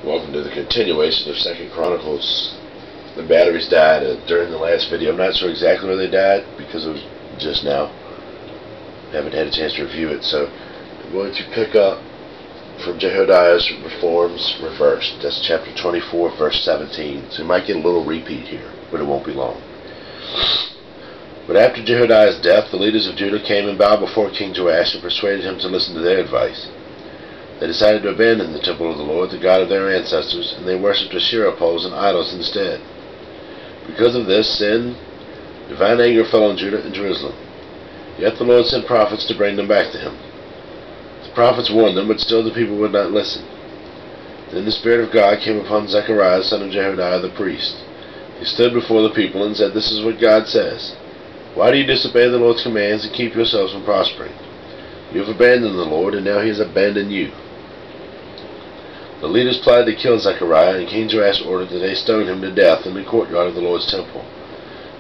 Welcome to the continuation of 2nd Chronicles. The batteries died during the last video. I'm not sure exactly where they died because it was just now. I haven't had a chance to review it, so I'm going to pick up from Jehoiada's reforms reversed. That's chapter 24, verse 17. So you might get a little repeat here, but it won't be long. But after Jehoiada's death, the leaders of Judah came and bowed before King Joash and persuaded him to listen to their advice. They decided to abandon the temple of the Lord, the God of their ancestors, and they worshipped Asherah poles and idols instead. Because of this sin, divine anger fell on Judah and Jerusalem. Yet the Lord sent prophets to bring them back to him. The prophets warned them, but still the people would not listen. Then the Spirit of God came upon Zechariah, son of Jehoiada the priest. He stood before the people and said, "This is what God says. Why do you disobey the Lord's commands and keep yourselves from prospering? You have abandoned the Lord, and now he has abandoned you." The leaders plotted to kill Zechariah, and King Joash ordered that they stone him to death in the courtyard of the Lord's temple.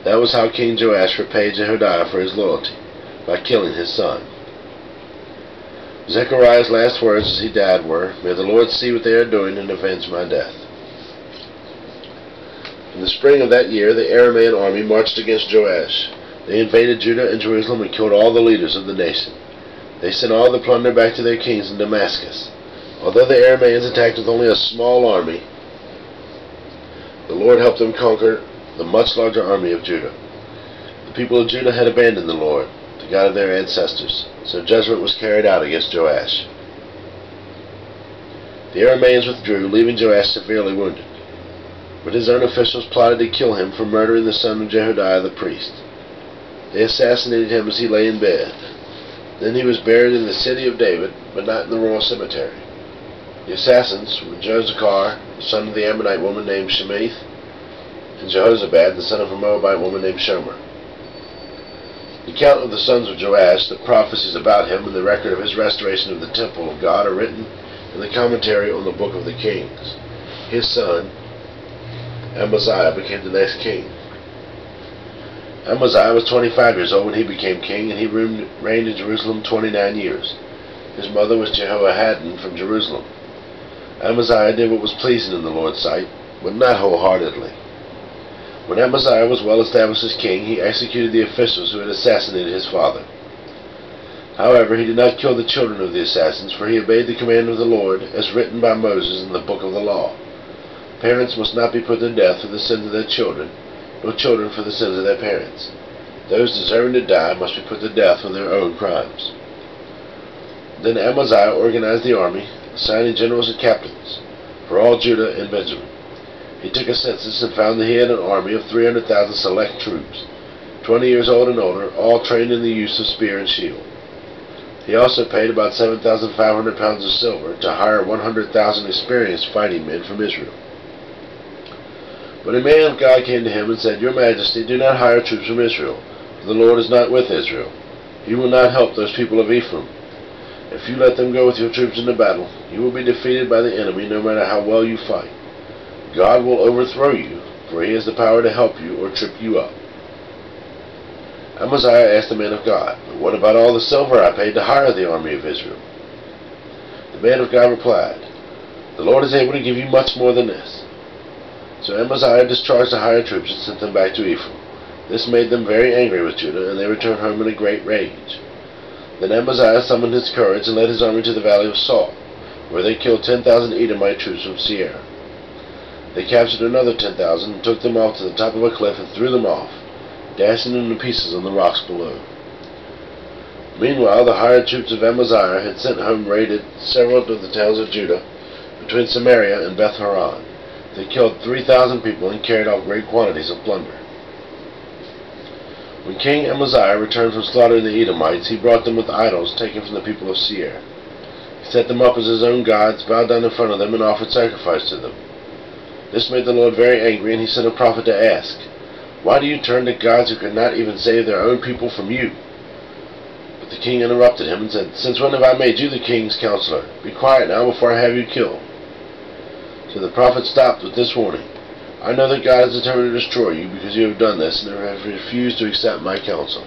That was how King Joash repaid Jehoiada for his loyalty, by killing his son. Zechariah's last words as he died were, "May the Lord see what they are doing and avenge my death." In the spring of that year, the Aramean army marched against Joash. They invaded Judah and Jerusalem and killed all the leaders of the nation. They sent all the plunder back to their kings in Damascus. Although the Arameans attacked with only a small army, the Lord helped them conquer the much larger army of Judah. The people of Judah had abandoned the Lord, the God of their ancestors, so judgment was carried out against Joash. The Arameans withdrew, leaving Joash severely wounded. But his own officials plotted to kill him for murdering the son of Jehoiada the priest. They assassinated him as he lay in bed. Then he was buried in the city of David, but not in the royal cemetery. The assassins were Jozachar, the son of the Ammonite woman named Shemaith, and Jehozabad, the son of a Moabite woman named Shomer. The account of the sons of Joash, the prophecies about him, and the record of his restoration of the temple of God are written in the commentary on the Book of the Kings. His son, Amaziah, became the next king. Amaziah was 25 years old when he became king, and he reigned in Jerusalem 29 years. His mother was Jehoiada from Jerusalem. Amaziah did what was pleasing in the Lord's sight, but not wholeheartedly. When Amaziah was well established as king, he executed the officials who had assassinated his father. However, he did not kill the children of the assassins, for he obeyed the command of the Lord, as written by Moses in the book of the law. Parents must not be put to death for the sins of their children, nor children for the sins of their parents. Those deserving to die must be put to death for their own crimes. Then Amaziah organized the army, assigning generals and captains for all Judah and Benjamin. He took a census and found that he had an army of 300,000 select troops, 20 years old and older, all trained in the use of spear and shield. He also paid about 7,500 pounds of silver to hire 100,000 experienced fighting men from Israel. But a man of God came to him and said, "Your Majesty, do not hire troops from Israel, for the Lord is not with Israel. He will not help those people of Ephraim. If you let them go with your troops into battle, you will be defeated by the enemy no matter how well you fight. God will overthrow you, for he has the power to help you or trip you up." Amaziah asked the man of God, "But what about all the silver I paid to hire the army of Israel?" The man of God replied, "The Lord is able to give you much more than this." So Amaziah discharged the hired troops and sent them back to Ephraim. This made them very angry with Judah, and they returned home in a great rage. Then Amaziah summoned his courage and led his army to the valley of Salt, where they killed 10,000 Edomite troops from Seir. They captured another 10,000 and took them off to the top of a cliff and threw them off, dashing them to pieces on the rocks below. Meanwhile, the hired troops of Amaziah had sent home raided several of the towns of Judah between Samaria and Beth Horon. They killed 3,000 people and carried off great quantities of plunder. When King Amaziah returned from slaughtering the Edomites, he brought them with idols taken from the people of Seir. He set them up as his own gods, bowed down in front of them, and offered sacrifice to them. This made the Lord very angry, and he sent a prophet to ask, "Why do you turn to gods who could not even save their own people from you?" But the king interrupted him and said, "Since when have I made you the king's counselor? Be quiet now before I have you killed." So the prophet stopped with this warning, "I know that God is determined to destroy you because you have done this and have refused to accept my counsel."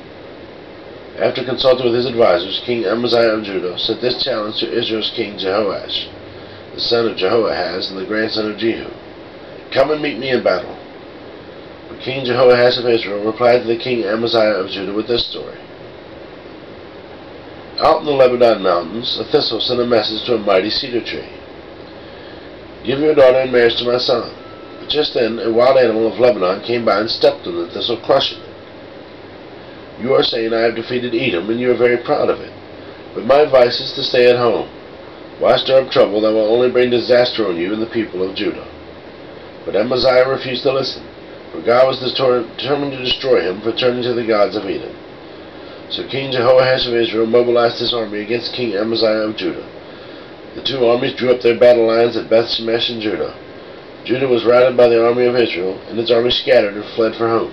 After consulting with his advisors, King Amaziah of Judah sent this challenge to Israel's king Jehoash. the son of Jehoahaz and the grandson of Jehu. Come and meet me in battle. But King Jehoahaz of Israel replied to the king Amaziah of Judah with this story. Out in the Lebanon mountains, a thistle sent a message to a mighty cedar tree. Give your daughter in marriage to my son. But just then, a wild animal of Lebanon came by and stepped on the thistle, crushing it. You are saying I have defeated Edom, and you are very proud of it. But my advice is to stay at home. Why stir up trouble that will only bring disaster on you and the people of Judah? But Amaziah refused to listen, for God was determined to destroy him for turning to the gods of Edom. So King Jehoahaz of Israel mobilized his army against King Amaziah of Judah. The two armies drew up their battle lines at Beth-Shemesh in Judah. Judah was routed by the army of Israel, and its army scattered and fled for home.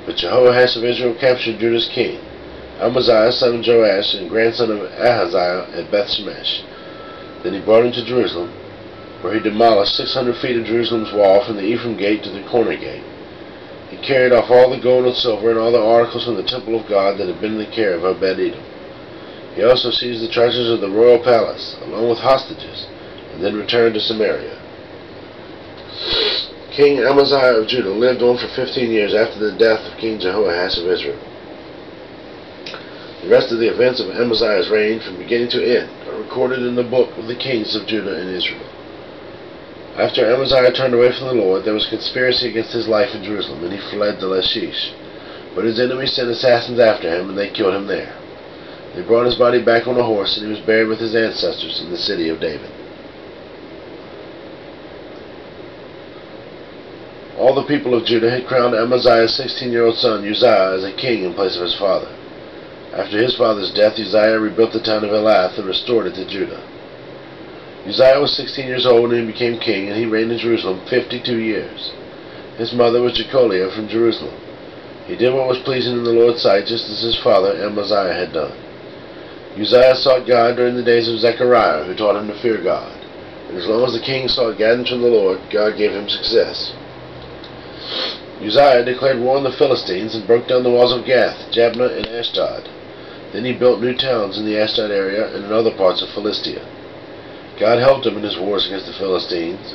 But Jehoahaz of Israel captured Judah's king, Amaziah son of Joash and grandson of Ahaziah, at Beth-Shemesh. Then he brought him to Jerusalem, where he demolished 600 feet of Jerusalem's wall from the Ephraim gate to the corner gate. He carried off all the gold and silver and all the articles from the temple of God that had been in the care of Obed-Edom. He also seized the treasures of the royal palace, along with hostages, and then returned to Samaria. King Amaziah of Judah lived on for 15 years after the death of King Jehoahaz of Israel. The rest of the events of Amaziah's reign from beginning to end are recorded in the book of the kings of Judah and Israel. After Amaziah turned away from the Lord, there was conspiracy against his life in Jerusalem, and he fled to Lachish. But his enemies sent assassins after him, and they killed him there. They brought his body back on a horse, and he was buried with his ancestors in the city of David. All the people of Judah had crowned Amaziah's 16-year-old son Uzziah as a king in place of his father. After his father's death, Uzziah rebuilt the town of Elath and restored it to Judah. Uzziah was 16 years old when he became king, and he reigned in Jerusalem 52 years. His mother was Jecoliah from Jerusalem. He did what was pleasing in the Lord's sight, just as his father Amaziah had done. Uzziah sought God during the days of Zechariah, who taught him to fear God. And as long as the king sought guidance from the Lord, God gave him success. Uzziah declared war on the Philistines and broke down the walls of Gath, Jabneh, and Ashdod. Then he built new towns in the Ashdod area and in other parts of Philistia. God helped him in his wars against the Philistines,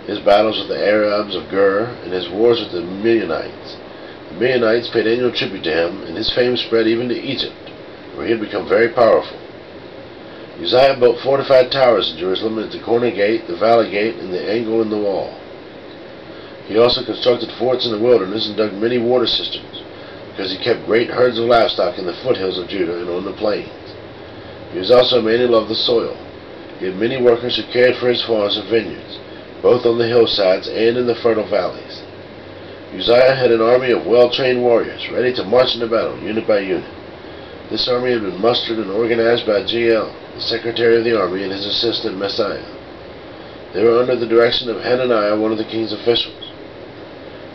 his battles with the Arabs of Gur, and his wars with the Midianites. The Midianites paid annual tribute to him, and his fame spread even to Egypt, where he had become very powerful. Uzziah built fortified towers in Jerusalem at the corner gate, the valley gate, and the angle in the wall. He also constructed forts in the wilderness and dug many water cisterns, because he kept great herds of livestock in the foothills of Judah and on the plains. He was also a man who loved the soil. He had many workers who cared for his farms and vineyards, both on the hillsides and in the fertile valleys. Uzziah had an army of well-trained warriors, ready to march into battle, unit by unit. This army had been mustered and organized by Jeiel, the secretary of the army, and his assistant Messiah. They were under the direction of Hananiah, one of the king's officials.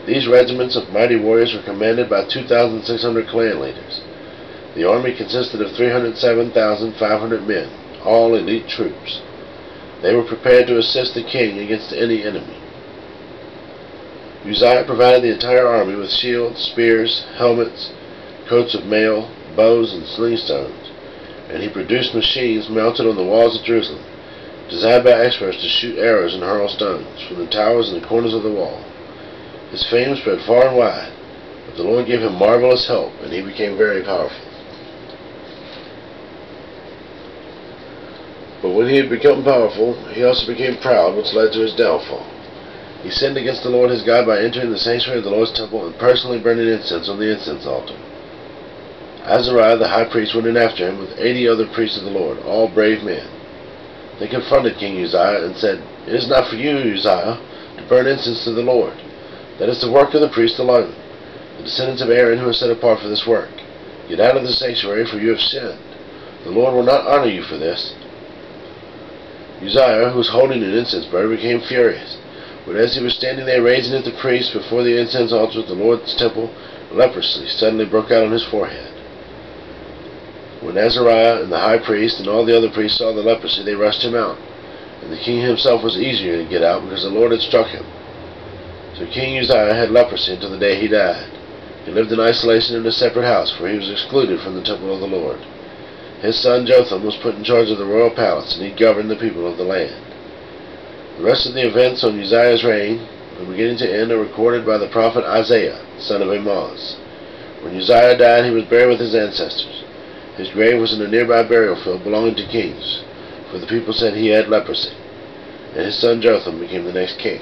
These regiments of mighty warriors were commanded by 2,600 clan leaders. The army consisted of 307,500 men, all elite troops. They were prepared to assist the king against any enemy. Uzziah provided the entire army with shields, spears, helmets, coats of mail, bows, and slingstones, and he produced machines mounted on the walls of Jerusalem, designed by experts to shoot arrows and hurl stones from the towers and the corners of the wall. His fame spread far and wide, but the Lord gave him marvelous help, and he became very powerful. But when he had become powerful, he also became proud, which led to his downfall. He sinned against the Lord his God by entering the sanctuary of the Lord's temple and personally burning incense on the incense altar. Azariah the high priest went in after him with 80 other priests of the Lord, all brave men. They confronted King Uzziah and said, "It is not for you, Uzziah, to burn incense to the Lord. That is the work of the priest alone, the descendants of Aaron who are set apart for this work. Get out of the sanctuary, for you have sinned. The Lord will not honor you for this." Uzziah, who was holding an incense burner, became furious. But as he was standing there raising at the priest before the incense altar at the Lord's temple, leprosy suddenly broke out on his forehead. When Azariah and the high priest and all the other priests saw the leprosy, they rushed him out. And the king himself was easier to get out because the Lord had struck him. So King Uzziah had leprosy until the day he died. He lived in isolation in a separate house, for he was excluded from the temple of the Lord. His son Jotham was put in charge of the royal palace, and he governed the people of the land. The rest of the events on Uzziah's reign, from beginning to end, are recorded by the prophet Isaiah, son of Amoz. When Uzziah died, he was buried with his ancestors. His grave was in a nearby burial field belonging to kings, for the people said he had leprosy. And his son Jotham became the next king.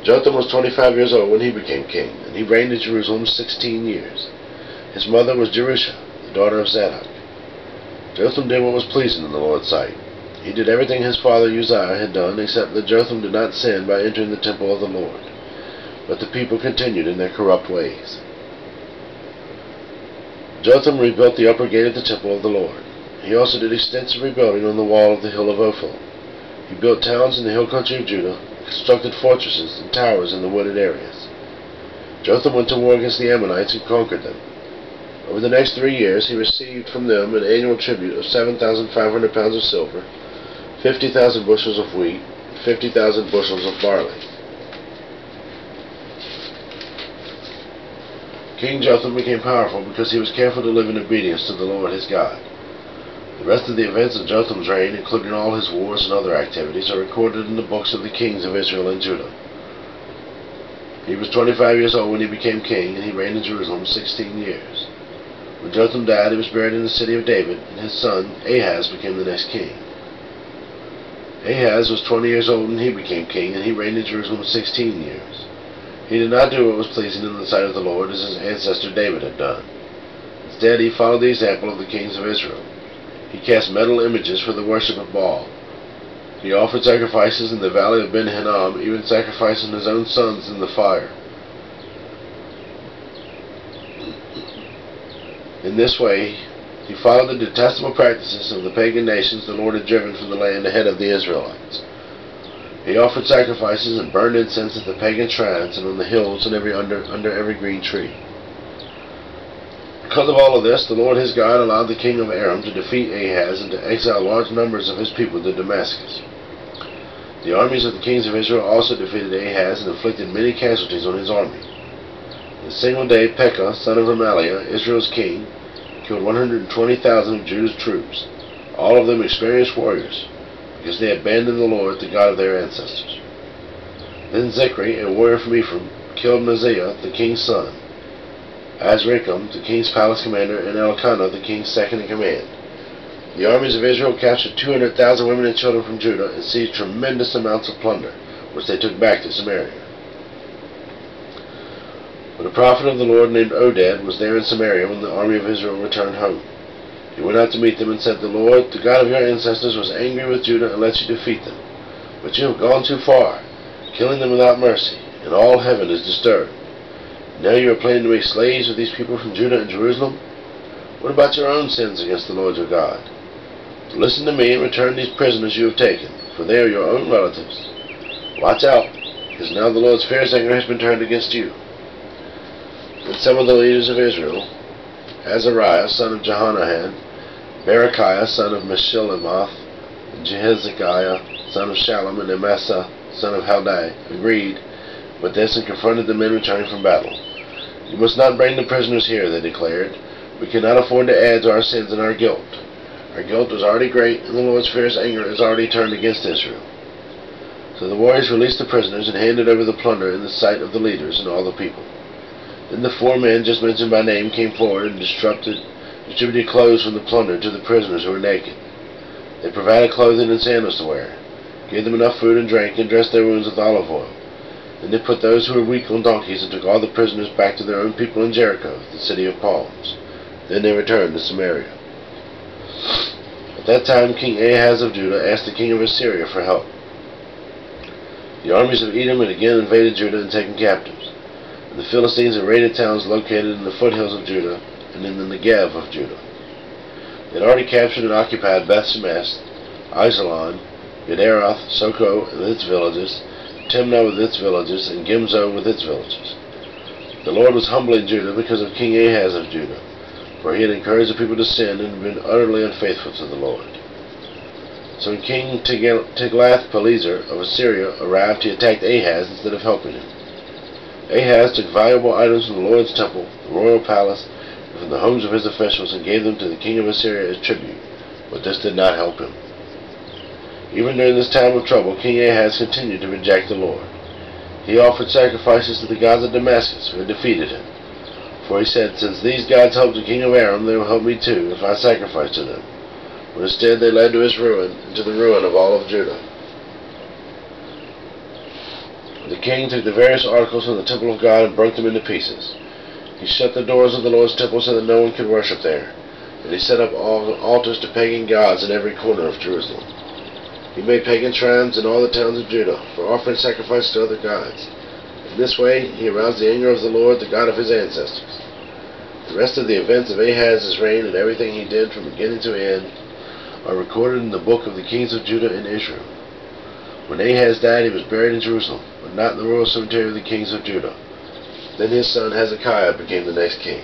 Jotham was 25 years old when he became king, and he reigned in Jerusalem 16 years. His mother was Jerusha, the daughter of Zadok. Jotham did what was pleasing in the Lord's sight. He did everything his father Uzziah had done, except that Jotham did not sin by entering the temple of the Lord. But the people continued in their corrupt ways. Jotham rebuilt the upper gate of the temple of the Lord. He also did extensive rebuilding on the wall of the hill of Ophel. He built towns in the hill country of Judah, constructed fortresses and towers in the wooded areas. Jotham went to war against the Ammonites and conquered them. Over the next 3 years, he received from them an annual tribute of 7,500 pounds of silver, 50,000 bushels of wheat, and 50,000 bushels of barley. King Jotham became powerful because he was careful to live in obedience to the Lord his God. The rest of the events of Jotham's reign, including all his wars and other activities, are recorded in the books of the kings of Israel and Judah. He was 25 years old when he became king, and he reigned in Jerusalem 16 years. When Jotham died, he was buried in the city of David, and his son Ahaz became the next king. Ahaz was 20 years old when he became king, and he reigned in Jerusalem 16 years. He did not do what was pleasing in the sight of the Lord, as his ancestor David had done. Instead, he followed the example of the kings of Israel. He cast metal images for the worship of Baal. He offered sacrifices in the valley of Ben-Hinnom, even sacrificing his own sons in the fire. In this way, he followed the detestable practices of the pagan nations the Lord had driven from the land ahead of the Israelites. He offered sacrifices and burned incense at the pagan shrines and on the hills and under every green tree. Because of all of this, the Lord his God allowed the king of Aram to defeat Ahaz and to exile large numbers of his people to Damascus. The armies of the kings of Israel also defeated Ahaz and inflicted many casualties on his army. In a single day, Pekah, son of Remaliah, Israel's king, killed 120,000 of Judah's troops, all of them experienced warriors, because they abandoned the Lord, the God of their ancestors. Then Zikri, a warrior from Ephraim, killed Maziah, the king's son, Azrikam, the king's palace commander, and Elkanah, the king's second-in-command. The armies of Israel captured 200,000 women and children from Judah and seized tremendous amounts of plunder, which they took back to Samaria. But a prophet of the Lord named Oded was there in Samaria when the army of Israel returned home. He went out to meet them and said, "The Lord, the God of your ancestors, was angry with Judah and let you defeat them. But you have gone too far, killing them without mercy, and all heaven is disturbed. Now you are planning to make slaves of these people from Judah and Jerusalem? What about your own sins against the Lord your God? Listen to me and return these prisoners you have taken, for they are your own relatives. Watch out, because now the Lord's fierce anger has been turned against you." And some of the leaders of Israel, Azariah, son of Jehonadab, Berechiah, son of Meshillemoth, and Jehezekiah, son of Shallum, and Amasa, son of Haldai, agreed with this and confronted the men returning from battle. "You must not bring the prisoners here," they declared. "We cannot afford to add to our sins and our guilt. Our guilt was already great, and the Lord's fierce anger is already turned against Israel." So the warriors released the prisoners and handed over the plunder in the sight of the leaders and all the people. Then the 4 men just mentioned by name came forward and distributed clothes from the plunder to the prisoners who were naked. They provided clothing and sandals to wear, gave them enough food and drink, and dressed their wounds with olive oil. Then they put those who were weak on donkeys and took all the prisoners back to their own people in Jericho, the city of palms. Then they returned to Samaria. At that time King Ahaz of Judah asked the king of Assyria for help. The armies of Edom had again invaded Judah and taken captives. And the Philistines had raided towns located in the foothills of Judah and in the Negev of Judah. They had already captured and occupied Beth-Shemesh, Aijalon, Gederoth, Soko and its villages, Timnah with its villages, and Gimzo with its villages. The Lord was humbling Judah because of King Ahaz of Judah, for he had encouraged the people to sin and had been utterly unfaithful to the Lord. So when King Tiglath-Pileser of Assyria arrived, he attacked Ahaz instead of helping him. Ahaz took valuable items from the Lord's temple, the royal palace, and from the homes of his officials, and gave them to the king of Assyria as tribute, but this did not help him. Even during this time of trouble, King Ahaz continued to reject the Lord. He offered sacrifices to the gods of Damascus, who had defeated him. For he said, "Since these gods helped the king of Aram, they will help me too, if I sacrifice to them." But instead they led to his ruin, and to the ruin of all of Judah. The king took the various articles from the temple of God and broke them into pieces. He shut the doors of the Lord's temple so that no one could worship there, and he set up altars to pagan gods in every corner of Jerusalem. He made pagan shrines in all the towns of Judah for offering sacrifice to other gods. In this way he aroused the anger of the Lord, the God of his ancestors. The rest of the events of Ahaz's reign and everything he did from beginning to end are recorded in the book of the kings of Judah and Israel. When Ahaz died, he was buried in Jerusalem, but not in the royal cemetery of the kings of Judah. Then his son Hezekiah became the next king.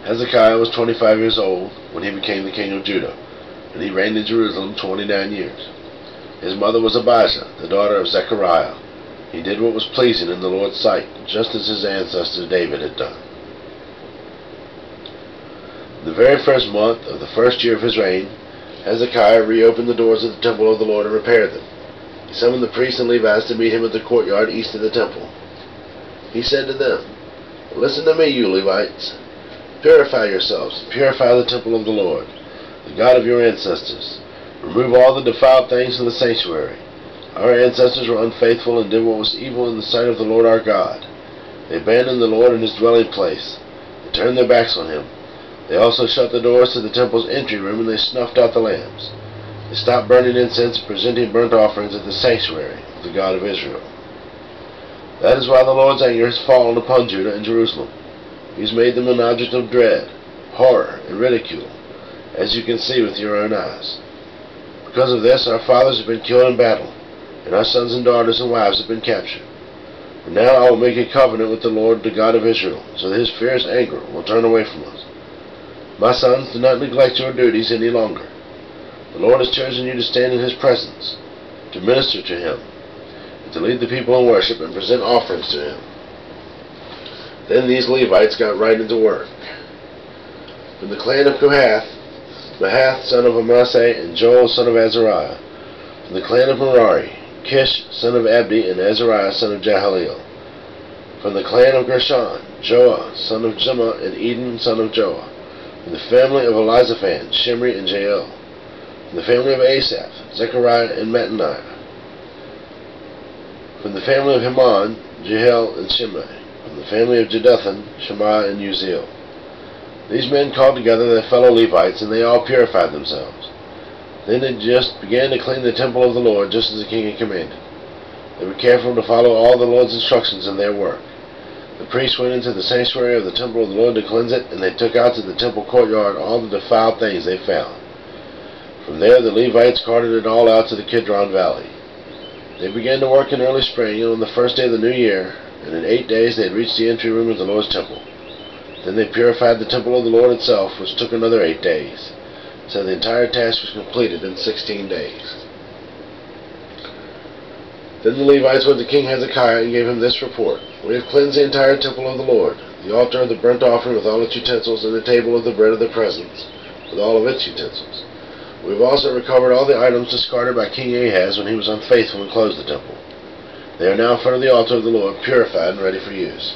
Hezekiah was 25 years old when he became the king of Judah, and he reigned in Jerusalem 29 years. His mother was Abijah, the daughter of Zechariah. He did what was pleasing in the Lord's sight, just as his ancestor David had done. In the very first month of the first year of his reign, Hezekiah reopened the doors of the temple of the Lord and repaired them. He summoned the priests and Levites to meet him at the courtyard east of the temple. He said to them, "Listen to me, you Levites. Purify yourselves, and purify the temple of the Lord, the God of your ancestors. Remove all the defiled things from the sanctuary. Our ancestors were unfaithful and did what was evil in the sight of the Lord our God. They abandoned the Lord in his dwelling place. They turned their backs on him. They also shut the doors to the temple's entry room, and they snuffed out the lamps. They stopped burning incense and presenting burnt offerings at the sanctuary of the God of Israel. That is why the Lord's anger has fallen upon Judah and Jerusalem. He has made them an object of dread, horror, and ridicule, as you can see with your own eyes. Because of this, our fathers have been killed in battle, and our sons and daughters and wives have been captured. And now I will make a covenant with the Lord, the God of Israel, so that his fierce anger will turn away from us. My sons, do not neglect your duties any longer. The Lord has chosen you to stand in his presence, to minister to him, and to lead the people in worship and present offerings to him." Then these Levites got right into work. From the clan of Kohath, Mahath son of Amasai and Joel son of Azariah. From the clan of Merari, Kish son of Abdi and Azariah son of Jahaleel. From the clan of Gershon, Joah son of Zimmah and Eden son of Joah. From the family of Elizaphan, Shimri and Jael. From the family of Asaph, Zechariah and Mattaniah. From the family of Heman, Jehiel and Shimei. From the family of Jeduthun, Shemaiah and Uzziel. These men called together their fellow Levites, and they all purified themselves. Then they just began to clean the temple of the Lord, just as the king had commanded. They were careful to follow all the Lord's instructions in their work. The priests went into the sanctuary of the temple of the Lord to cleanse it, and they took out to the temple courtyard all the defiled things they found. From there the Levites carted it all out to the Kidron Valley. They began to work in early spring, and on the first day of the new year, and in 8 days they had reached the entry room of the Lord's temple. Then they purified the temple of the Lord itself, which took another 8 days. So the entire task was completed in 16 days. Then the Levites went to King Hezekiah and gave him this report: "We have cleansed the entire temple of the Lord, the altar of the burnt offering with all its utensils, and the table of the bread of the presence with all of its utensils. We have also recovered all the items discarded by King Ahaz when he was unfaithful and closed the temple. They are now in front of the altar of the Lord, purified and ready for use."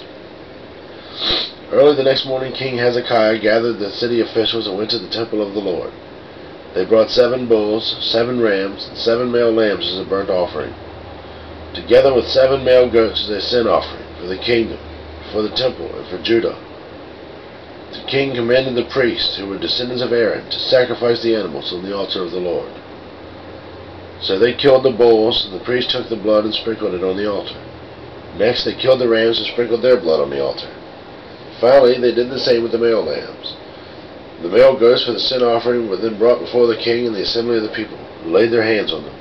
Early the next morning, King Hezekiah gathered the city officials and went to the temple of the Lord. They brought 7 bulls, 7 rams, and 7 male lambs as a burnt offering, together with 7 male goats as a sin offering for the kingdom, for the temple, and for Judah. The king commanded the priests, who were descendants of Aaron, to sacrifice the animals on the altar of the Lord. So they killed the bulls, and the priests took the blood and sprinkled it on the altar. Next they killed the rams and sprinkled their blood on the altar. Finally, they did the same with the male lambs. The male goats for the sin offering were then brought before the king and the assembly of the people, who laid their hands on them.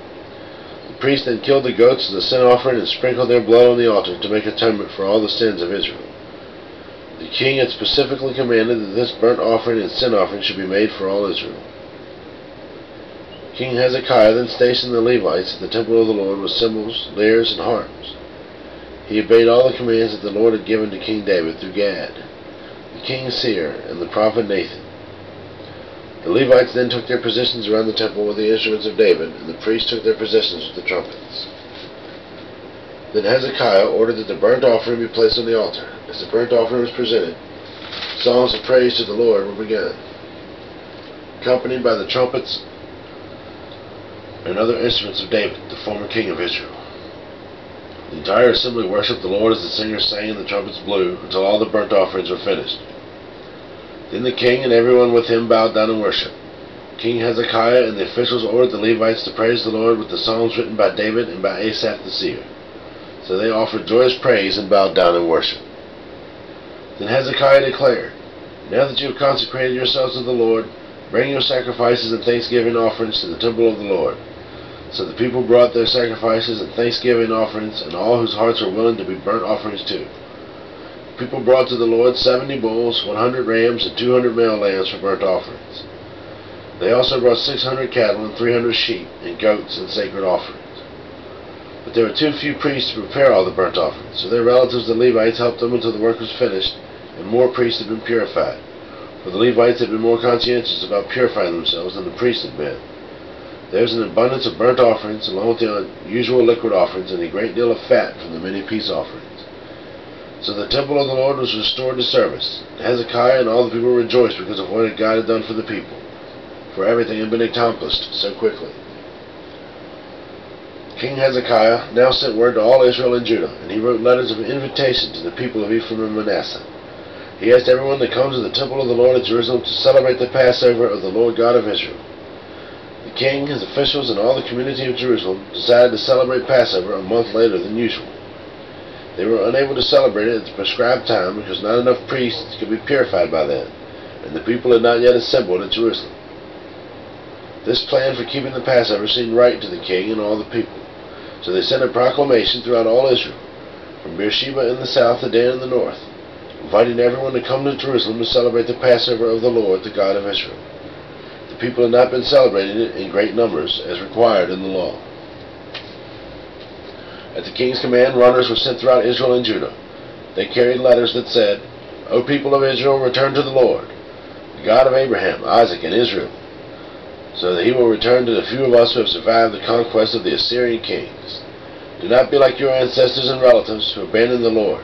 The priests then killed the goats as a sin offering and sprinkled their blood on the altar to make atonement for all the sins of Israel. The king had specifically commanded that this burnt offering and sin offering should be made for all Israel. King Hezekiah then stationed the Levites at the temple of the Lord with cymbals, lyres, and harps. He obeyed all the commands that the Lord had given to King David through Gad, the king's seer, and the prophet Nathan. The Levites then took their positions around the temple with the instruments of David, and the priests took their positions with the trumpets. Then Hezekiah ordered that the burnt offering be placed on the altar. As the burnt offering was presented, songs of praise to the Lord were begun, accompanied by the trumpets and other instruments of David, the former king of Israel. The entire assembly worshipped the Lord as the singers sang and the trumpets blew, until all the burnt offerings were finished. Then the king and everyone with him bowed down and worshipped. King Hezekiah and the officials ordered the Levites to praise the Lord with the psalms written by David and by Asaph the seer. So they offered joyous praise and bowed down and worshipped. Then Hezekiah declared, "Now that you have consecrated yourselves to the Lord, bring your sacrifices and thanksgiving offerings to the temple of the Lord." So the people brought their sacrifices and thanksgiving offerings, and all whose hearts were willing to be burnt offerings too. The people brought to the Lord 70 bulls, 100 rams, and 200 male lambs for burnt offerings. They also brought 600 cattle and 300 sheep and goats and sacred offerings. But there were too few priests to prepare all the burnt offerings, so their relatives the Levites helped them until the work was finished, and more priests had been purified. For the Levites had been more conscientious about purifying themselves than the priests had been. There was an abundance of burnt offerings, along with the usual liquid offerings, and a great deal of fat from the many peace offerings. So the temple of the Lord was restored to service. Hezekiah and all the people rejoiced because of what God had done for the people, for everything had been accomplished so quickly. King Hezekiah now sent word to all Israel and Judah, and he wrote letters of invitation to the people of Ephraim and Manasseh. He asked everyone to come to the temple of the Lord at Jerusalem to celebrate the Passover of the Lord God of Israel. The king, his officials, and all the community of Jerusalem decided to celebrate Passover a month later than usual. They were unable to celebrate it at the prescribed time because not enough priests could be purified by then, and the people had not yet assembled at Jerusalem. This plan for keeping the Passover seemed right to the king and all the people. So they sent a proclamation throughout all Israel, from Beersheba in the south to Dan in the north, inviting everyone to come to Jerusalem to celebrate the Passover of the Lord, the God of Israel. The people had not been celebrating it in great numbers, as required in the law. At the king's command, runners were sent throughout Israel and Judah. They carried letters that said, "O people of Israel, return to the Lord, the God of Abraham, Isaac, and Israel, so that he will return to the few of us who have survived the conquest of the Assyrian kings. Do not be like your ancestors and relatives who abandoned the Lord,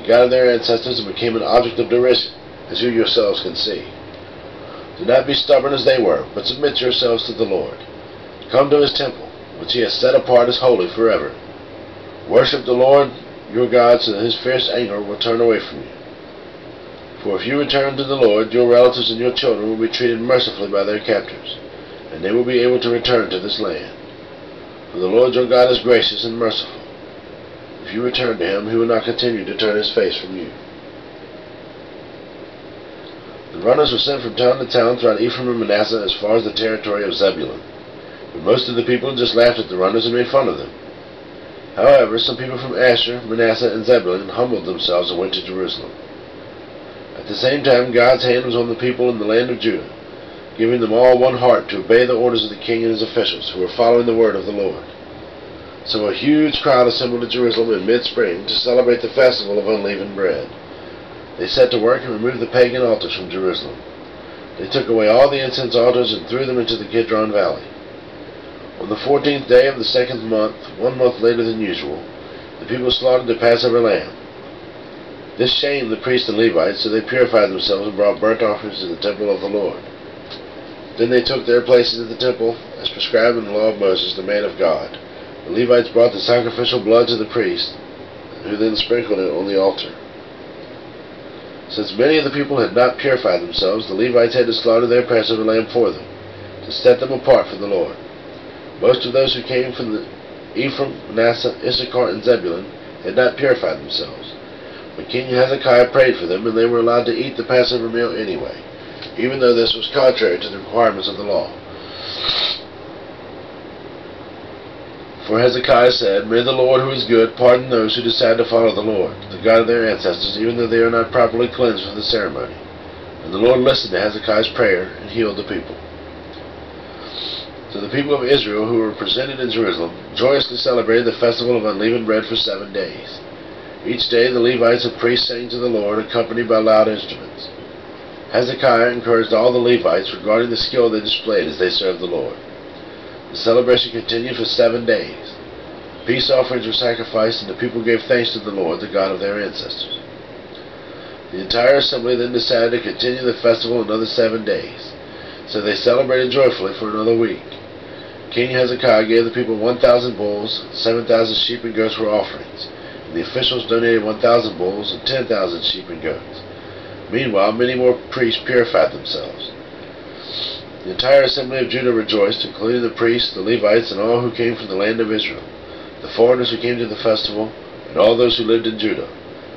the God of their ancestors, and became an object of derision, as you yourselves can see. Do not be stubborn as they were, but submit yourselves to the Lord. Come to his temple, which he has set apart as holy forever. Worship the Lord your God, so that his fierce anger will turn away from you. For if you return to the Lord, your relatives and your children will be treated mercifully by their captors, and they will be able to return to this land. For the Lord your God is gracious and merciful. If you return to him, he will not continue to turn his face from you." The runners were sent from town to town throughout Ephraim and Manasseh as far as the territory of Zebulun. But most of the people just laughed at the runners and made fun of them. However, some people from Asher, Manasseh, and Zebulun humbled themselves and went to Jerusalem. At the same time, God's hand was on the people in the land of Judah, giving them all one heart to obey the orders of the king and his officials, who were following the word of the Lord. So a huge crowd assembled at Jerusalem in mid-spring to celebrate the festival of unleavened bread. They set to work and removed the pagan altars from Jerusalem. They took away all the incense altars and threw them into the Kidron Valley. On the 14th day of the second month, 1 month later than usual, the people slaughtered the Passover lamb. This shamed the priests and Levites, so they purified themselves and brought burnt offerings to the temple of the Lord. Then they took their places at the temple, as prescribed in the law of Moses, the man of God. The Levites brought the sacrificial blood to the priest, who then sprinkled it on the altar. Since many of the people had not purified themselves, the Levites had to slaughter their Passover lamb for them, to set them apart for the Lord. Most of those who came from the Ephraim, Manasseh, Issachar, and Zebulun had not purified themselves. But King Hezekiah prayed for them, and they were allowed to eat the Passover meal anyway, even though this was contrary to the requirements of the law. For Hezekiah said, "May the Lord, who is good, pardon those who decide to follow the Lord, the God of their ancestors, even though they are not properly cleansed for the ceremony." And the Lord listened to Hezekiah's prayer and healed the people. So the people of Israel, who were presented in Jerusalem, joyously celebrated the festival of unleavened bread for 7 days. Each day the Levites and priests sang to the Lord, accompanied by loud instruments. Hezekiah encouraged all the Levites regarding the skill they displayed as they served the Lord. The celebration continued for 7 days. Peace offerings were sacrificed, and the people gave thanks to the Lord, the God of their ancestors. The entire assembly then decided to continue the festival another 7 days, so they celebrated joyfully for another week. King Hezekiah gave the people 1,000 bulls, 7,000 sheep and goats for offerings, and the officials donated 1,000 bulls and 10,000 sheep and goats. Meanwhile, many more priests purified themselves. The entire assembly of Judah rejoiced, including the priests, the Levites, and all who came from the land of Israel, the foreigners who came to the festival, and all those who lived in Judah.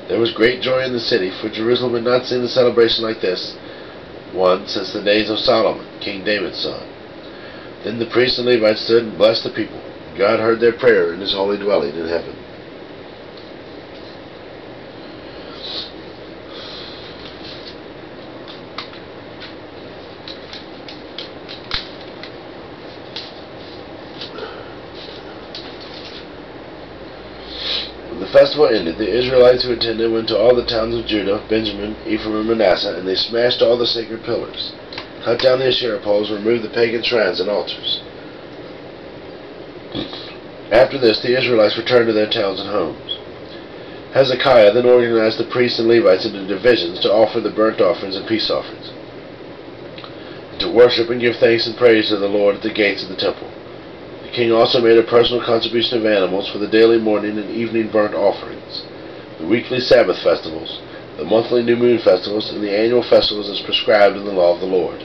There was great joy in the city, for Jerusalem had not seen a celebration like this one since the days of Solomon, King David's son. Then the priests and Levites stood and blessed the people. God heard their prayer in his holy dwelling in heaven. When the festival ended, the Israelites who attended went to all the towns of Judah, Benjamin, Ephraim, and Manasseh, and they smashed all the sacred pillars, cut down the Asherah poles, removed the pagan shrines and altars. After this, the Israelites returned to their towns and homes. Hezekiah then organized the priests and Levites into divisions to offer the burnt offerings and peace offerings, and to worship and give thanks and praise to the Lord at the gates of the temple. The king also made a personal contribution of animals for the daily morning and evening burnt offerings, the weekly Sabbath festivals, the monthly new moon festivals, and the annual festivals as prescribed in the law of the Lord.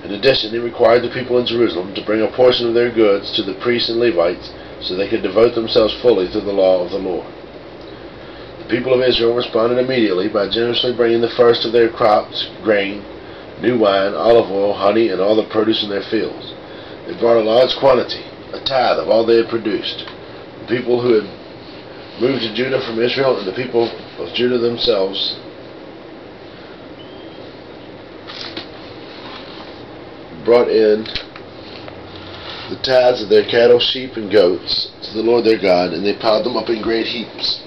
In addition, he required the people in Jerusalem to bring a portion of their goods to the priests and Levites so they could devote themselves fully to the law of the Lord. The people of Israel responded immediately by generously bringing the first of their crops, grain, new wine, olive oil, honey, and all the produce in their fields. They brought a large quantity, a tithe of all they had produced. The people who had moved to Judah from Israel and the people of Judah themselves brought in the tithes of their cattle, sheep, and goats to the Lord their God, and they piled them up in great heaps.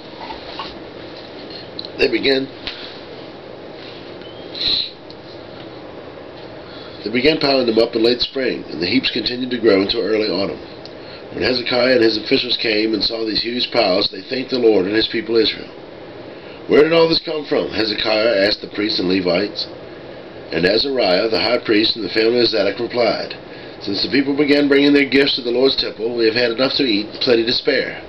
They began piling them up in late spring, and the heaps continued to grow until early autumn. When Hezekiah and his officials came and saw these huge piles, they thanked the Lord and his people Israel. "Where did all this come from?" Hezekiah asked the priests and Levites. And Azariah, the high priest, and the family of Zadok replied, "Since the people began bringing their gifts to the Lord's temple, we have had enough to eat, plenty to spare.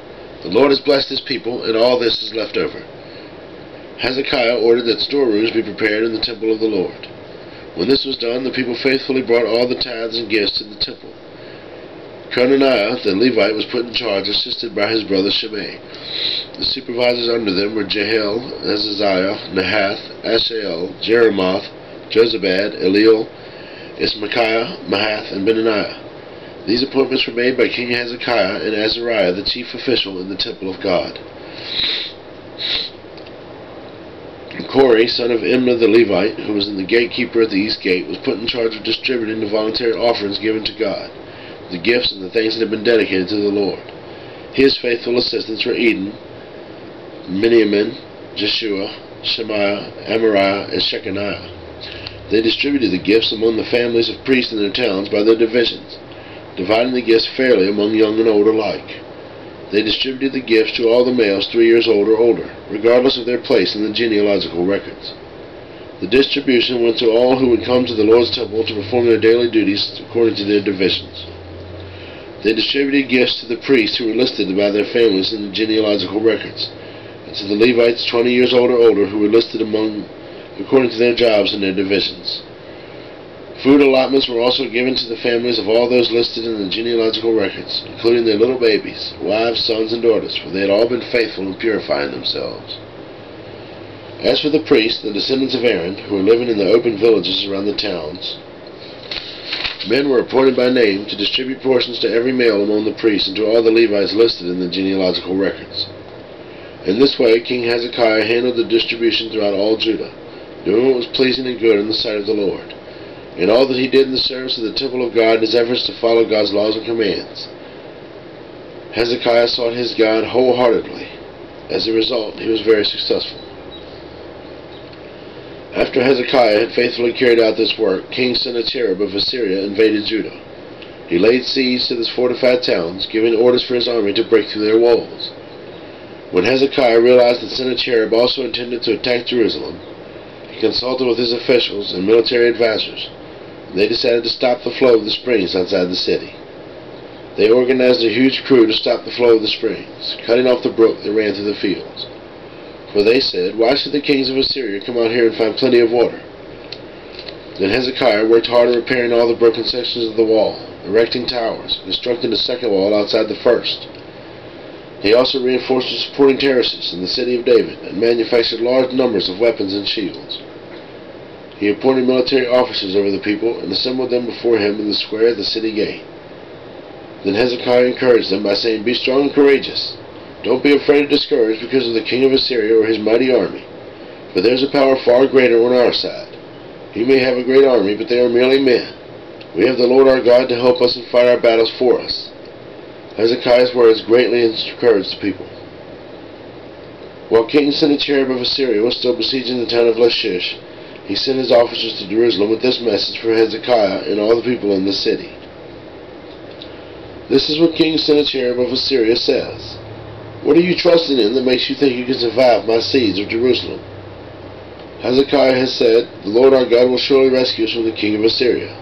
The Lord has blessed his people, and all this is left over." Hezekiah ordered that storerooms be prepared in the temple of the Lord. When this was done, the people faithfully brought all the tithes and gifts to the temple. Conaniah, the Levite, was put in charge, assisted by his brother Shimei. The supervisors under them were Jehiel, Azaziah, Nahath, Ashael, Jeremoth, Jozabad, Eliel, Ismachiah, Mahath, and Benaniah. These appointments were made by King Hezekiah and Azariah, the chief official in the temple of God. Corey, son of Imnah the Levite, who was the gatekeeper at the east gate, was put in charge of distributing the voluntary offerings given to God, the gifts and the things that had been dedicated to the Lord. His faithful assistants were Eden, Miniamin, Jeshua, Shemaiah, Amariah, and Shechaniah. They distributed the gifts among the families of priests in their towns by their divisions, dividing the gifts fairly among young and old alike. They distributed the gifts to all the males 3 years old or older, regardless of their place in the genealogical records. The distribution went to all who would come to the Lord's temple to perform their daily duties according to their divisions. They distributed gifts to the priests who were listed by their families in the genealogical records, and to the Levites 20 years old or older who were listed according to their jobs and their divisions. Food allotments were also given to the families of all those listed in the genealogical records, including their little babies, wives, sons, and daughters, for they had all been faithful in purifying themselves. As for the priests, the descendants of Aaron, who were living in the open villages around the towns, men were appointed by name to distribute portions to every male among the priests and to all the Levites listed in the genealogical records. In this way, King Hezekiah handled the distribution throughout all Judah, doing what was pleasing and good in the sight of the Lord. In all that he did in the service of the temple of God and his efforts to follow God's laws and commands, Hezekiah sought his God wholeheartedly. As a result, he was very successful. After Hezekiah had faithfully carried out this work, King Sennacherib of Assyria invaded Judah. He laid siege to the fortified towns, giving orders for his army to break through their walls. When Hezekiah realized that Sennacherib also intended to attack Jerusalem, he consulted with his officials and military advisors, and they decided to stop the flow of the springs outside the city. They organized a huge crew to stop the flow of the springs, cutting off the brook that ran through the fields. For they said, "Why should the kings of Assyria come out here and find plenty of water?" Then Hezekiah worked hard at repairing all the broken sections of the wall, erecting towers, constructing the second wall outside the first. He also reinforced the supporting terraces in the city of David, and manufactured large numbers of weapons and shields. He appointed military officers over the people, and assembled them before him in the square of the city gate. Then Hezekiah encouraged them by saying, "Be strong and courageous. Don't be afraid or discouraged because of the king of Assyria or his mighty army, for there is a power far greater on our side. He may have a great army, but they are merely men. We have the Lord our God to help us and fight our battles for us." Hezekiah's words greatly encouraged the people. While King Sennacherib of Assyria was still besieging the town of Lachish, he sent his officers to Jerusalem with this message for Hezekiah and all the people in the city. This is what King Sennacherib of Assyria says. "What are you trusting in that makes you think you can survive my siege of Jerusalem? Hezekiah has said, 'The Lord our God will surely rescue us from the king of Assyria.'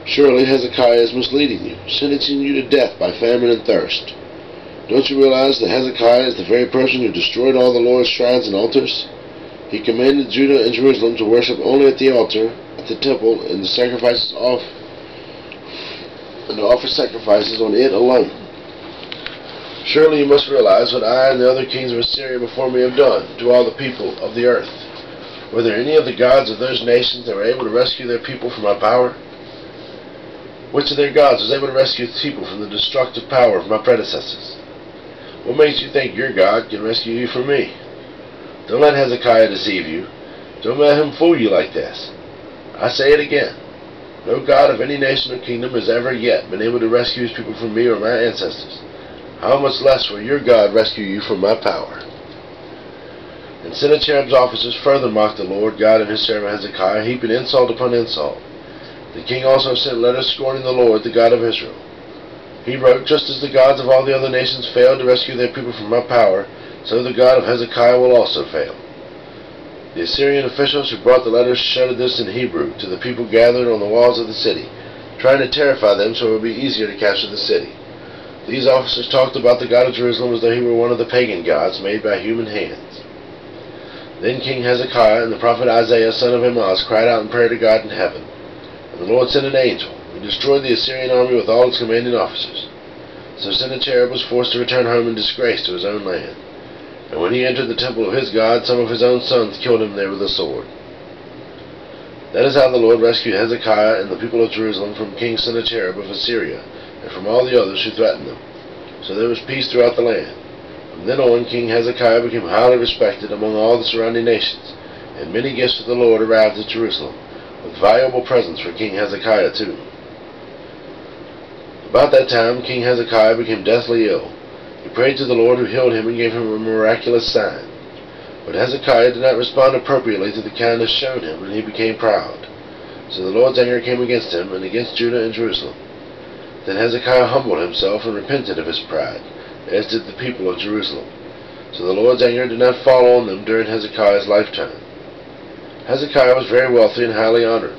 Surely Hezekiah is misleading you, sentencing you to death by famine and thirst. Don't you realize that Hezekiah is the very person who destroyed all the Lord's shrines and altars? He commanded Judah and Jerusalem to worship only at the altar, at the temple, and to offer sacrifices on it alone. Surely you must realize what I and the other kings of Assyria before me have done to all the people of the earth. Were there any of the gods of those nations that were able to rescue their people from my power? Which of their gods was able to rescue the people from the destructive power of my predecessors? What makes you think your God can rescue you from me? Don't let Hezekiah deceive you. Don't let him fool you like this. I say it again. No god of any nation or kingdom has ever yet been able to rescue his people from me or my ancestors. How much less will your God rescue you from my power?" And Sennacherib's officers further mocked the Lord God and his servant Hezekiah, heaping insult upon insult. The king also sent letters scorning the Lord, the God of Israel. He wrote, "Just as the gods of all the other nations failed to rescue their people from my power, so the God of Hezekiah will also fail." The Assyrian officials who brought the letters shouted this in Hebrew to the people gathered on the walls of the city, trying to terrify them so it would be easier to capture the city. These officers talked about the God of Jerusalem as though he were one of the pagan gods made by human hands. Then King Hezekiah and the prophet Isaiah, son of Amoz, cried out in prayer to God in heaven. And the Lord sent an angel, who destroyed the Assyrian army with all its commanding officers. So Sennacherib was forced to return home in disgrace to his own land. And when he entered the temple of his God, some of his own sons killed him there with a sword. That is how the Lord rescued Hezekiah and the people of Jerusalem from King Sennacherib of Assyria, and from all the others who threatened them. So there was peace throughout the land. From then on, King Hezekiah became highly respected among all the surrounding nations, and many gifts of the Lord arrived at Jerusalem, with valuable presents for King Hezekiah too. About that time, King Hezekiah became deathly ill. He prayed to the Lord, who healed him and gave him a miraculous sign. But Hezekiah did not respond appropriately to the kindness shown him, and he became proud. So the Lord's anger came against him and against Judah and Jerusalem. Then Hezekiah humbled himself and repented of his pride, as did the people of Jerusalem. So the Lord's anger did not fall on them during Hezekiah's lifetime. Hezekiah was very wealthy and highly honored.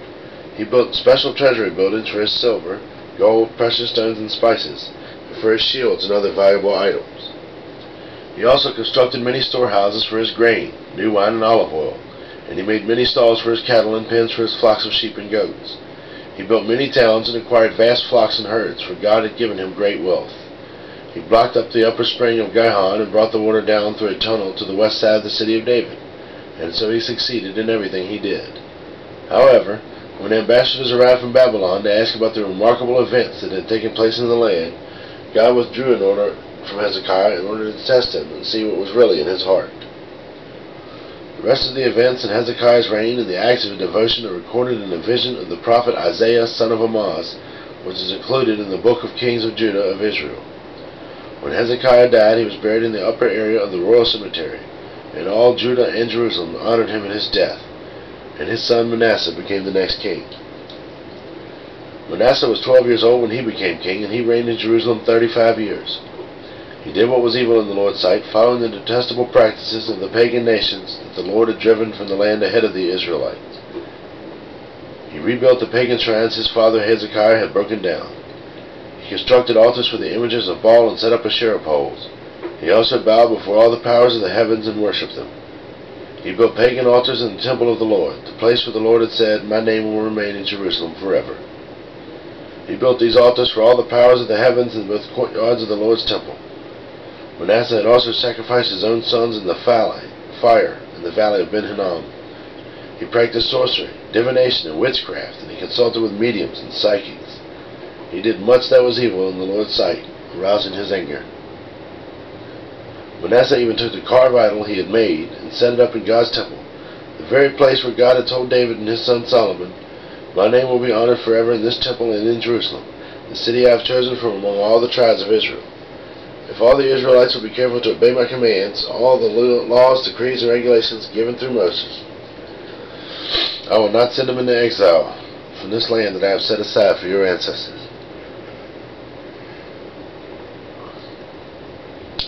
He built special treasury buildings for his silver, gold, precious stones, and spices, and for his shields and other valuable items. He also constructed many storehouses for his grain, new wine, and olive oil, and he made many stalls for his cattle and pens for his flocks of sheep and goats. He built many towns and acquired vast flocks and herds, for God had given him great wealth. He blocked up the upper spring of Gihon and brought the water down through a tunnel to the west side of the city of David, and so he succeeded in everything he did. However, when ambassadors arrived from Babylon to ask about the remarkable events that had taken place in the land, God withdrew an order from Hezekiah in order to test him and see what was really in his heart. The rest of the events in Hezekiah's reign and the acts of devotion are recorded in a vision of the prophet Isaiah, son of Amoz, which is included in the book of Kings of Judah of Israel. When Hezekiah died, he was buried in the upper area of the royal cemetery, and all Judah and Jerusalem honored him at his death, and his son Manasseh became the next king. Manasseh was 12 years old when he became king, and he reigned in Jerusalem 35 years. He did what was evil in the Lord's sight, following the detestable practices of the pagan nations that the Lord had driven from the land ahead of the Israelites. He rebuilt the pagan shrines his father Hezekiah had broken down. He constructed altars for the images of Baal and set up Asherah poles. He also bowed before all the powers of the heavens and worshipped them. He built pagan altars in the temple of the Lord, the place where the Lord had said, "My name will remain in Jerusalem forever." He built these altars for all the powers of the heavens in both courtyards of the Lord's temple. Manasseh had also sacrificed his own sons in the fire in the valley of Ben-Hinnom. He practiced sorcery, divination, and witchcraft, and he consulted with mediums and psychics. He did much that was evil in the Lord's sight, arousing his anger. Manasseh even took the carved idol he had made and set it up in God's temple, the very place where God had told David and his son Solomon, "My name will be honored forever in this temple and in Jerusalem, the city I have chosen from among all the tribes of Israel. If all the Israelites will be careful to obey my commands, all the laws, decrees, and regulations given through Moses, I will not send them into exile from this land that I have set aside for your ancestors."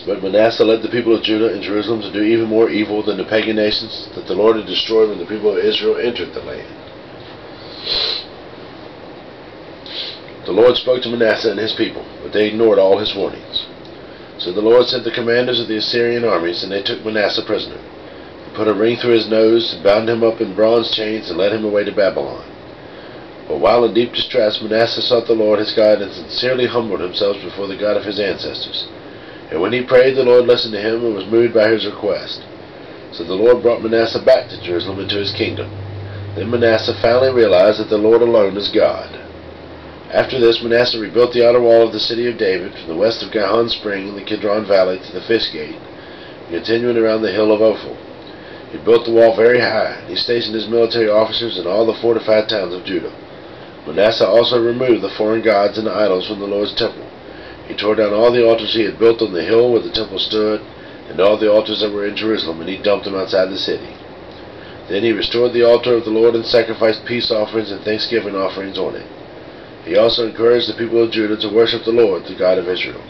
But Manasseh led the people of Judah and Jerusalem to do even more evil than the pagan nations that the Lord had destroyed when the people of Israel entered the land. The Lord spoke to Manasseh and his people, but they ignored all his warnings. So the Lord sent the commanders of the Assyrian armies, and they took Manasseh prisoner. They put a ring through his nose, bound him up in bronze chains, and led him away to Babylon. But while in deep distress, Manasseh sought the Lord his God and sincerely humbled himself before the God of his ancestors. And when he prayed, the Lord listened to him and was moved by his request. So the Lord brought Manasseh back to Jerusalem into his kingdom. Then Manasseh finally realized that the Lord alone is God. After this, Manasseh rebuilt the outer wall of the city of David, from the west of Gihon Spring in the Kidron Valley to the Fish Gate, and continuing around the hill of Ophel. He built the wall very high, and he stationed his military officers in all the fortified towns of Judah. Manasseh also removed the foreign gods and the idols from the Lord's temple. He tore down all the altars he had built on the hill where the temple stood, and all the altars that were in Jerusalem, and he dumped them outside the city. Then he restored the altar of the Lord and sacrificed peace offerings and thanksgiving offerings on it. He also encouraged the people of Judah to worship the Lord, the God of Israel.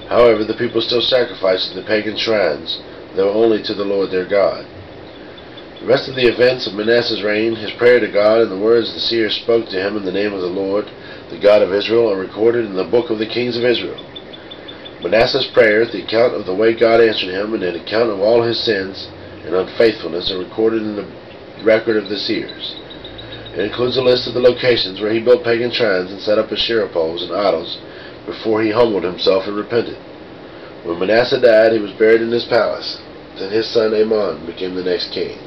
However, the people still sacrificed at the pagan shrines, though only to the Lord their God. The rest of the events of Manasseh's reign, his prayer to God, and the words the seer spoke to him in the name of the Lord, the God of Israel, are recorded in the book of the kings of Israel. Manasseh's prayers, the account of the way God answered him, and an account of all his sins and unfaithfulness are recorded in the record of the seers. It includes a list of the locations where he built pagan shrines and set up Asherah poles and idols before he humbled himself and repented. When Manasseh died, he was buried in his palace. Then his son Amon became the next king.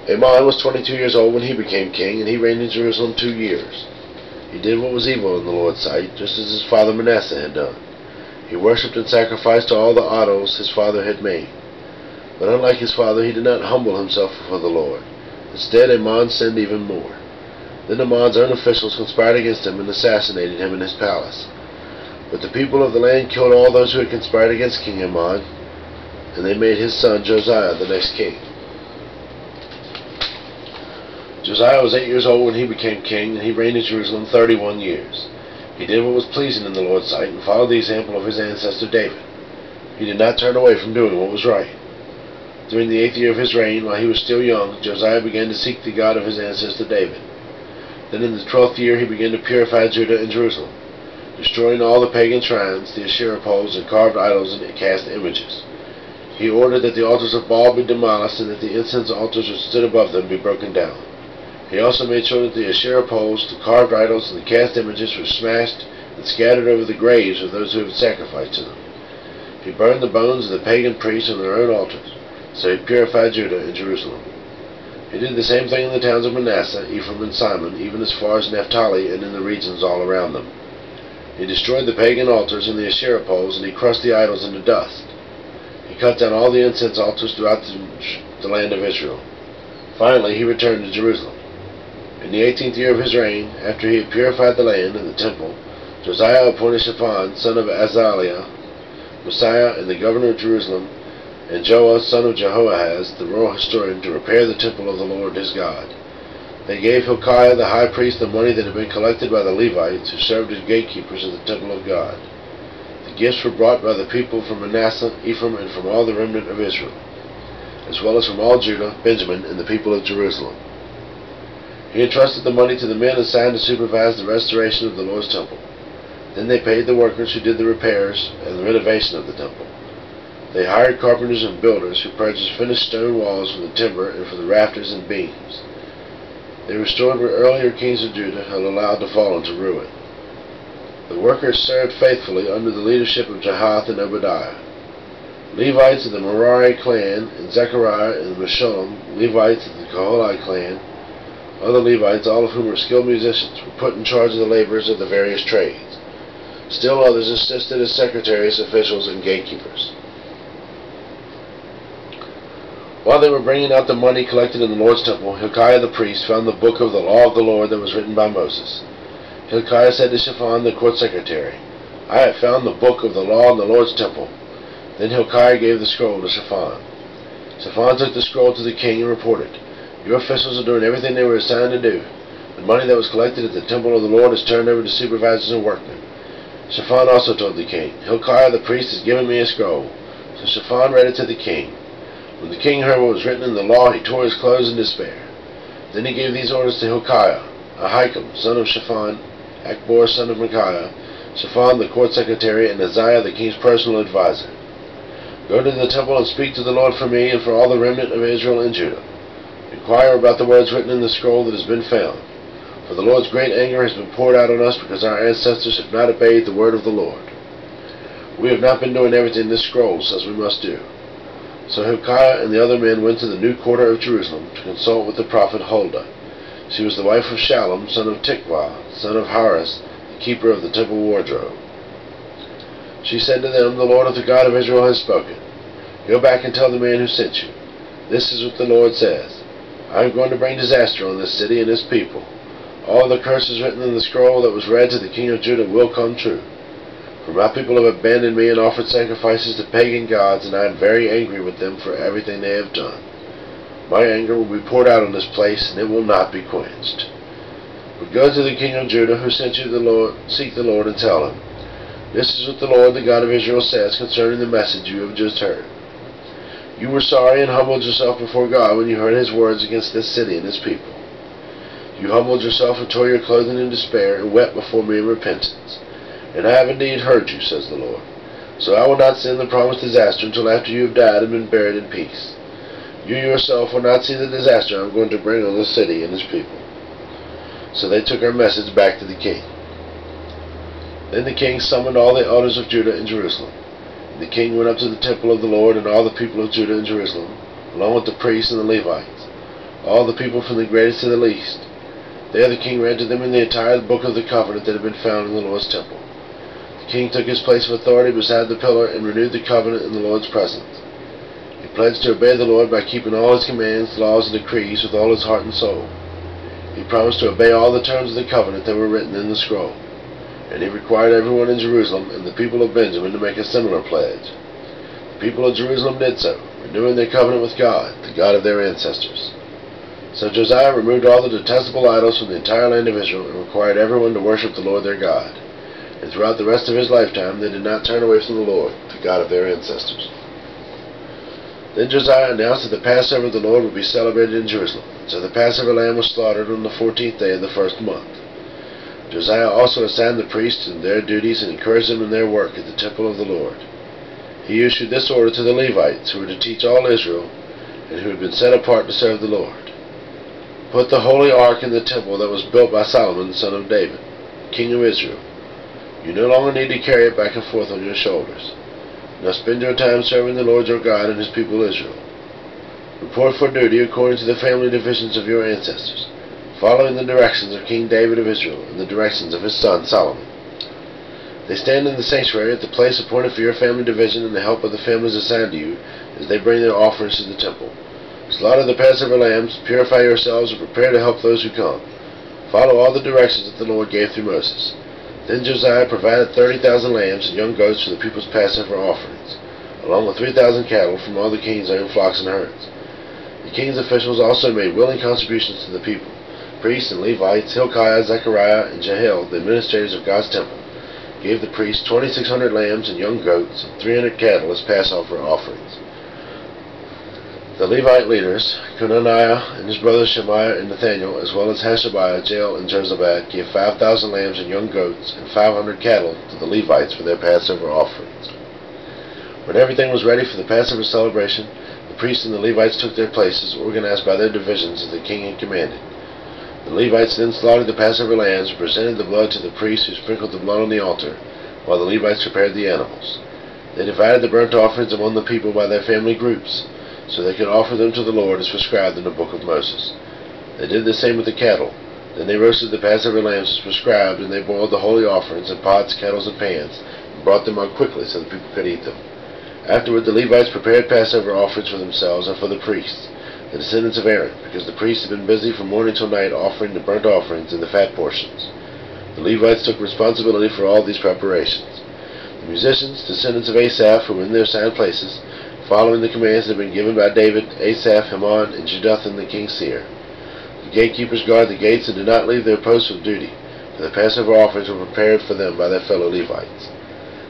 Amon was 22 years old when he became king, and he reigned in Jerusalem 2 years. He did what was evil in the Lord's sight, just as his father Manasseh had done. He worshipped and sacrificed to all the idols his father had made. But unlike his father, he did not humble himself before the Lord. Instead, Amon sinned even more. Then Amon's own officials conspired against him and assassinated him in his palace. But the people of the land killed all those who had conspired against King Amon, and they made his son Josiah the next king. Josiah was 8 years old when he became king, and he reigned in Jerusalem 31 years. He did what was pleasing in the Lord's sight, and followed the example of his ancestor David. He did not turn away from doing what was right. During the 8th year of his reign, while he was still young, Josiah began to seek the God of his ancestor David. Then in the 12th year he began to purify Judah and Jerusalem, destroying all the pagan shrines, the Asherah poles, and carved idols and cast images. He ordered that the altars of Baal be demolished, and that the incense altars which stood above them be broken down. He also made sure that the Asherah poles, the carved idols, and the cast images were smashed and scattered over the graves of those who had sacrificed to them. He burned the bones of the pagan priests on their own altars, so he purified Judah and Jerusalem. He did the same thing in the towns of Manasseh, Ephraim, and Simon, even as far as Naphtali and in the regions all around them. He destroyed the pagan altars and the Asherah poles, and he crushed the idols into dust. He cut down all the incense altars throughout the land of Israel. Finally, he returned to Jerusalem. In the 18th year of his reign, after he had purified the land and the temple, Josiah appointed Shaphan, son of Azaliah, Messiah, and the governor of Jerusalem, and Joah, son of Jehoahaz, the royal historian, to repair the temple of the Lord his God. They gave Hilkiah the high priest the money that had been collected by the Levites, who served as gatekeepers of the temple of God. The gifts were brought by the people from Manasseh, Ephraim, and from all the remnant of Israel, as well as from all Judah, Benjamin, and the people of Jerusalem. He entrusted the money to the men assigned to supervise the restoration of the Lord's temple. Then they paid the workers who did the repairs and the renovation of the temple. They hired carpenters and builders who purchased finished stone walls for the timber and for the rafters and beams. They restored what earlier kings of Judah had allowed to fall into ruin. The workers served faithfully under the leadership of Jahath and Obadiah. Levites of the Merari clan, and Zechariah and Meshullam, Levites of the Koholai clan, other Levites, all of whom were skilled musicians, were put in charge of the laborers of the various trades. Still others assisted as secretaries, officials, and gatekeepers. While they were bringing out the money collected in the Lord's temple, Hilkiah the priest found the book of the law of the Lord that was written by Moses. Hilkiah said to Shaphan the court secretary, "I have found the book of the law in the Lord's temple." Then Hilkiah gave the scroll to Shaphan. Shaphan took the scroll to the king and reported, "Your officials are doing everything they were assigned to do. The money that was collected at the temple of the Lord is turned over to supervisors and workmen." Shaphan also told the king, "Hilkiah the priest has given me a scroll." So Shaphan read it to the king. When the king heard what was written in the law, he tore his clothes in despair. Then he gave these orders to Hilkiah, Ahikam, son of Shaphan, Akbor, son of Micaiah, Shaphan the court secretary, and Uzziah the king's personal advisor. "Go to the temple and speak to the Lord for me and for all the remnant of Israel and Judah. Inquire about the words written in the scroll that has been found. For the Lord's great anger has been poured out on us because our ancestors have not obeyed the word of the Lord. We have not been doing everything this scroll says we must do." So Hilkiah and the other men went to the new quarter of Jerusalem to consult with the prophet Huldah. She was the wife of Shallum, son of Tikvah, son of Haris, the keeper of the temple wardrobe. She said to them, "The Lord of the God of Israel has spoken. Go back and tell the man who sent you. This is what the Lord says. I am going to bring disaster on this city and its people. All the curses written in the scroll that was read to the king of Judah will come true. For my people have abandoned me and offered sacrifices to pagan gods, and I am very angry with them for everything they have done. My anger will be poured out on this place, and it will not be quenched. But go to the king of Judah who sent you seek the Lord and tell him, this is what the Lord, the God of Israel, says concerning the message you have just heard. You were sorry and humbled yourself before God when you heard his words against this city and its people. You humbled yourself and tore your clothing in despair and wept before me in repentance. And I have indeed heard you, says the Lord. So I will not send the promised disaster until after you have died and been buried in peace. You yourself will not see the disaster I am going to bring on this city and its people." So they took her message back to the king. Then the king summoned all the elders of Judah and Jerusalem. And the king went up to the temple of the Lord, and all the people of Judah and Jerusalem, along with the priests and the Levites, all the people from the greatest to the least. There the king read to them in the entire book of the covenant that had been found in the Lord's temple. The king took his place of authority beside the pillar and renewed the covenant in the Lord's presence. He pledged to obey the Lord by keeping all his commands, laws, and decrees with all his heart and soul. He promised to obey all the terms of the covenant that were written in the scroll. And he required everyone in Jerusalem and the people of Benjamin to make a similar pledge. The people of Jerusalem did so, renewing their covenant with God, the God of their ancestors. So Josiah removed all the detestable idols from the entire land of Israel and required everyone to worship the Lord their God. And throughout the rest of his lifetime they did not turn away from the Lord, the God of their ancestors. Then Josiah announced that the Passover of the Lord would be celebrated in Jerusalem. So the Passover lamb was slaughtered on the 14th day of the first month. Josiah also assigned the priests in their duties and encouraged them in their work at the temple of the Lord. He issued this order to the Levites, who were to teach all Israel, and who had been set apart to serve the Lord. Put the holy ark in the temple that was built by Solomon, son of David, king of Israel. You no longer need to carry it back and forth on your shoulders. Now spend your time serving the Lord your God and his people Israel. Report for duty according to the family divisions of your ancestors, following the directions of King David of Israel and the directions of his son Solomon. They stand in the sanctuary at the place appointed for your family division and the help of the families assigned to you as they bring their offerings to the temple. Slaughter the Passover lambs, purify yourselves, and prepare to help those who come. Follow all the directions that the Lord gave through Moses. Then Josiah provided 30,000 lambs and young goats for the people's Passover offerings, along with 3,000 cattle from all the king's own flocks and herds. The king's officials also made willing contributions to the people. Priests and Levites, Hilkiah, Zechariah, and Jehiel, the administrators of God's temple, gave the priests 2,600 lambs and young goats and 300 cattle as Passover offerings. The Levite leaders, Conaniah and his brothers Shemaiah and Nathaniel, as well as Hashabiah, Jael, and Jozabad, gave 5,000 lambs and young goats and 500 cattle to the Levites for their Passover offerings. When everything was ready for the Passover celebration, the priests and the Levites took their places, organized by their divisions as the king had commanded. The Levites then slaughtered the Passover lambs and presented the blood to the priests, who sprinkled the blood on the altar, while the Levites prepared the animals. They divided the burnt offerings among the people by their family groups, so they could offer them to the Lord as prescribed in the book of Moses. They did the same with the cattle. Then they roasted the Passover lambs as prescribed, and they boiled the holy offerings in pots, kettles, and pans, and brought them out quickly so the people could eat them. Afterward the Levites prepared Passover offerings for themselves and for the priests, the descendants of Aaron, because the priests had been busy from morning till night offering the burnt offerings and the fat portions. The Levites took responsibility for all these preparations. The musicians, descendants of Asaph, who were in their assigned places, following the commands that had been given by David, Asaph, Heman, and Jeduthun the king's seer. The gatekeepers guarded the gates and did not leave their posts of duty, for the Passover offerings were prepared for them by their fellow Levites.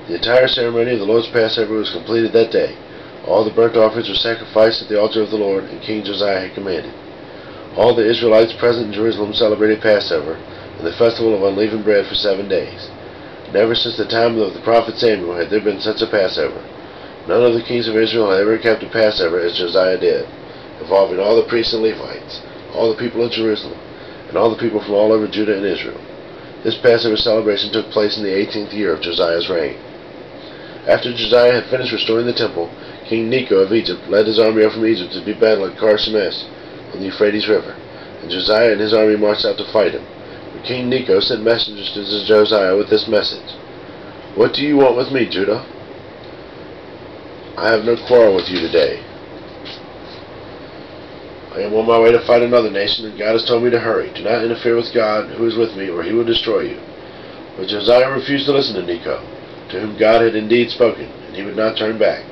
The entire ceremony of the Lord's Passover was completed that day. All the burnt offerings were sacrificed at the altar of the Lord, and King Josiah had commanded. All the Israelites present in Jerusalem celebrated Passover and the festival of unleavened bread for 7 days. Never since the time of the prophet Samuel had there been such a Passover. None of the kings of Israel had ever kept a Passover as Josiah did, involving all the priests and Levites, all the people of Jerusalem, and all the people from all over Judah and Israel. This Passover celebration took place in the 18th year of Josiah's reign. After Josiah had finished restoring the temple, King Necho of Egypt led his army out from Egypt to do battle at Carchemish on the Euphrates River, and Josiah and his army marched out to fight him. But King Necho sent messengers to Josiah with this message: "What do you want with me, Judah? I have no quarrel with you today. I am on my way to fight another nation, and God has told me to hurry. Do not interfere with God, who is with me, or he will destroy you." But Josiah refused to listen to Necho, to whom God had indeed spoken, and he would not turn back.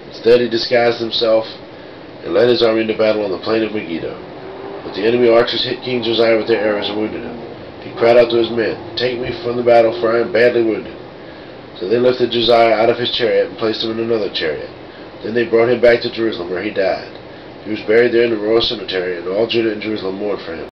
Instead he disguised himself and led his army into battle on the plain of Megiddo. But the enemy archers hit King Josiah with their arrows and wounded him. He cried out to his men, "Take me from the battle, for I am badly wounded." So they lifted Josiah out of his chariot and placed him in another chariot. Then they brought him back to Jerusalem, where he died. He was buried there in the royal cemetery, and all Judah and Jerusalem mourned for him.